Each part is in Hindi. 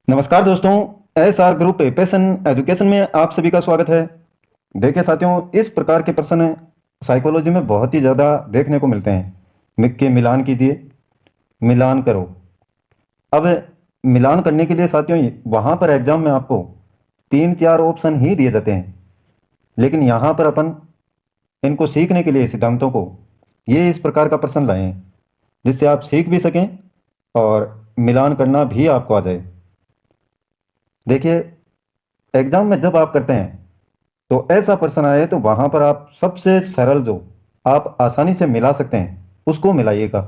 नमस्कार दोस्तों। S R group passion education में आप सभी का स्वागत है। देखिए साथियों, इस प्रकार के प्रश्न साइकोलॉजी में बहुत ही ज़्यादा देखने को मिलते हैं। मिक्के मिलान कीजिए, मिलान करो। अब मिलान करने के लिए साथियों वहाँ पर एग्जाम में आपको 3-4 ऑप्शन ही दिए जाते हैं, लेकिन यहाँ पर अपन इनको सीखने के लिए सिद्धांतों को ये इस प्रकार का प्रश्न लाए हैं जिससे आप सीख भी सकें और मिलान करना भी आपको आ जाए। देखिए, एग्जाम में जब आप करते हैं तो ऐसा प्रश्न आए तो वहां पर आप सबसे सरल जो आप आसानी से मिला सकते हैं उसको मिलाइएगा।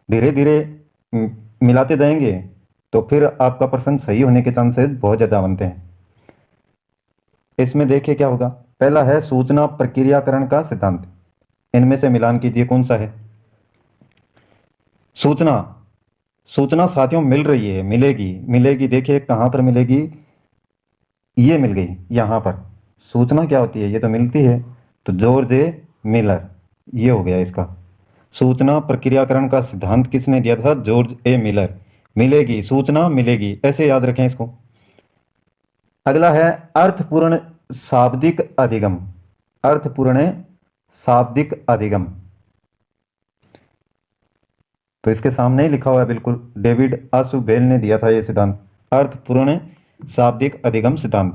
धीरे धीरे मिलाते जाएंगे तो फिर आपका प्रश्न सही होने के चांसेस बहुत ज़्यादा बनते हैं। इसमें देखिए क्या होगा। पहला है सूचना प्रक्रियाकरण का सिद्धांत। इनमें से मिलान कीजिए कौन सा है। सूचना सूचना साथियों मिल रही है, मिलेगी मिलेगी। देखिए कहाँ पर मिलेगी, ये मिल गई यहाँ पर। सूचना क्या होती है, ये तो मिलती है। तो जॉर्ज ए मिलर, ये हो गया इसका। सूचना प्रक्रियाकरण का सिद्धांत किसने दिया था? George A Miller. मिलेगी सूचना, मिलेगी, ऐसे याद रखें इसको। अगला है अर्थपूर्ण शाब्दिक अधिगम। अर्थपूर्ण शाब्दिक अधिगम, तो इसके सामने ही लिखा हुआ है बिल्कुल। डेविड आसुबेल ने दिया था ये सिद्धांत, अर्थपूर्ण शाब्दिक अधिगम सिद्धांत।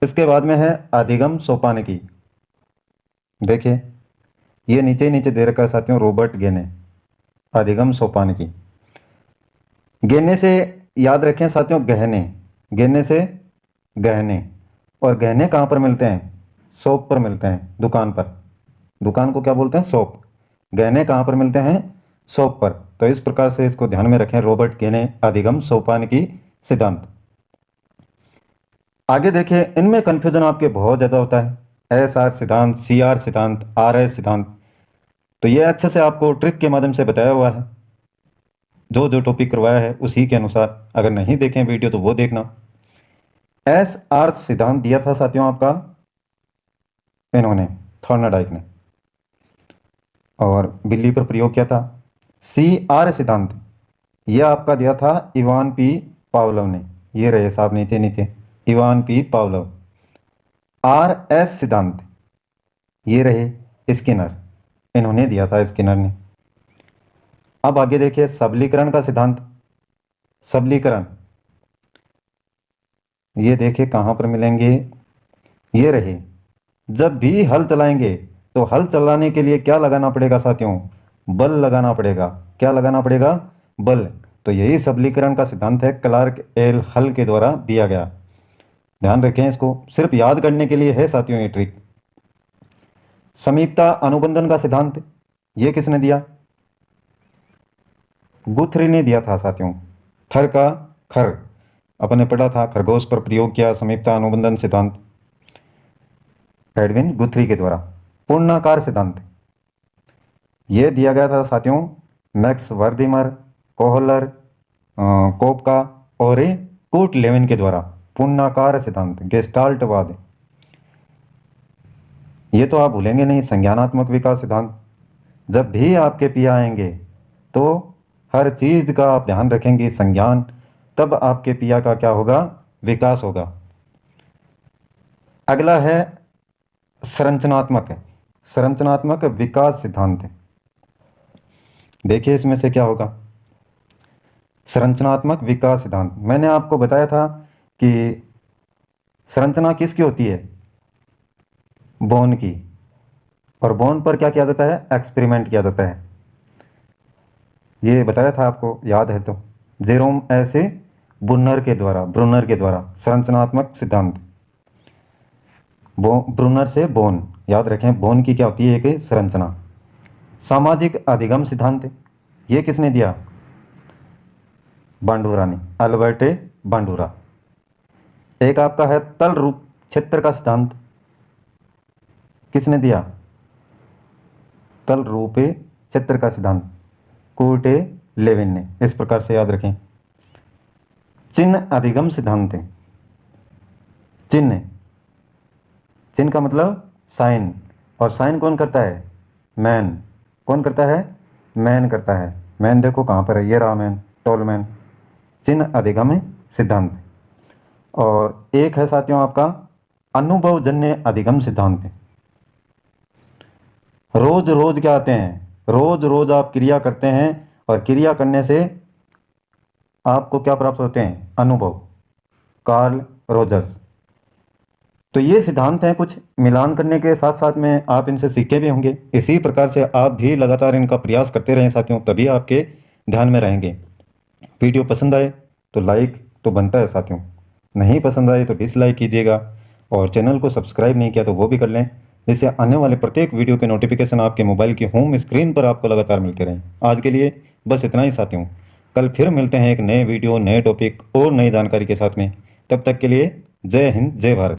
इसके बाद में है अधिगम सोपानिकी। देखिए ये नीचे नीचे दे रखा है साथियों, रॉबर्ट गेने। अधिगम सोपानिकी। गेने से याद रखें साथियों, गहने। गेने से गहने, और गहने कहाँ पर मिलते हैं? शॉप पर मिलते हैं, दुकान पर। दुकान को क्या बोलते हैं? शॉप। गहने कहाँ पर मिलते हैं? शॉप पर। तो इस प्रकार से इसको ध्यान में रखें, रॉबर्ट गेने अधिगम सोपानिकी सिद्धांत। आगे देखिए, इनमें कन्फ्यूजन आपके बहुत ज़्यादा होता है। एस आर सिद्धांत, सी आर सिद्धांत, आर एस सिद्धांत। तो ये अच्छे से आपको ट्रिक के माध्यम से बताया हुआ है, जो जो टॉपिक करवाया है उसी के अनुसार। अगर नहीं देखें वीडियो तो वो देखना। एस आर सिद्धांत दिया था साथियों आपका इन्होंने, थॉर्नडाइक ने, और बिल्ली पर प्रयोग किया था। सी आर सिद्धांत ये आपका दिया था इवान पी पावलोव ने। ये रहे साहब नीचे नीचे, Ivan P Pavlov. R S सिद्धांत ये रहे स्किनर, इन्होंने दिया था, स्किनर ने। अब आगे देखिए सबलीकरण का सिद्धांत। सबलीकरण ये देखिए कहाँ पर मिलेंगे, ये रहे। जब भी हल चलाएंगे तो हल चलाने के लिए क्या लगाना पड़ेगा साथियों? बल लगाना पड़ेगा। क्या लगाना पड़ेगा? बल। तो यही सबलीकरण का सिद्धांत है, क्लार्क एल हल के द्वारा दिया गया। ध्यान रखें, इसको सिर्फ याद करने के लिए है साथियों ये ट्रिक। समीपता अनुबंधन का सिद्धांत ये किसने दिया? गुथरी ने दिया था साथियों। थर का खर अपने पढ़ा था, खरगोश पर प्रयोग किया समीपता अनुबंधन सिद्धांत एडविन गुथरी के द्वारा। पूर्णाकार सिद्धांत ये दिया गया था साथियों मैक्स वर्दिमर, कोहलर, कोपका और कोट लेविन के द्वारा। पूर्णाकार सिद्धांत, गेस्टाल्टवाद, ये तो आप भूलेंगे नहीं। संज्ञानात्मक विकास सिद्धांत, जब भी आपके पिया आएंगे तो हर चीज का आप ध्यान रखेंगे संज्ञान, तब आपके पिया का क्या होगा? विकास होगा। अगला है संरचनात्मक संरचनात्मक विकास सिद्धांत। देखिए इसमें से क्या होगा। संरचनात्मक विकास सिद्धांत, मैंने आपको बताया था कि संरचना किसकी होती है? बोन की। और बोन पर क्या किया जाता है? एक्सपेरिमेंट किया जाता है। ये बताया था आपको, याद है तो। जेरोम ऐसे ब्रुनर के द्वारा संरचनात्मक सिद्धांत। ब्रुनर से बोन, याद रखें बोन की क्या होती है? एक संरचना। सामाजिक अधिगम सिद्धांत ये किसने दिया? बांडुरा ने, अल्बर्टे बांडुरा। एक आपका है तल रूप क्षेत्र का सिद्धांत, किसने दिया? तल रूप क्षेत्र का सिद्धांत कोर्टे लेविन ने। इस प्रकार से याद रखें। चिन्ह अधिगम सिद्धांत। चिन्ह, चिन्ह का मतलब साइन, और साइन कौन करता है? मैन। कौन करता है? मैन करता है। मैन देखो कहाँ पर है, ये रहा मैन, टॉल मैन। चिन्ह अधिगम सिद्धांत, और एक है साथियों आपका अनुभवजन्य अधिगम सिद्धांत। रोज रोज क्या आते हैं, रोज रोज आप क्रिया करते हैं और क्रिया करने से आपको क्या प्राप्त होते हैं, अनुभव। Carl Rogers. तो ये सिद्धांत हैं, कुछ मिलान करने के साथ साथ में आप इनसे सीखे भी होंगे। इसी प्रकार से आप भी लगातार इनका प्रयास करते रहें साथियों, तभी आपके ध्यान में रहेंगे। वीडियो पसंद आए तो लाइक तो बनता है साथियों, नहीं पसंद आए तो डिसलाइक कीजिएगा, और चैनल को सब्सक्राइब नहीं किया तो वो भी कर लें, जिससे आने वाले प्रत्येक वीडियो के नोटिफिकेशन आपके मोबाइल की होम स्क्रीन पर आपको लगातार मिलते रहें। आज के लिए बस इतना ही साथियों, कल फिर मिलते हैं एक नए वीडियो, नए टॉपिक और नई जानकारी के साथ में। तब तक के लिए जय हिंद, जय भारत।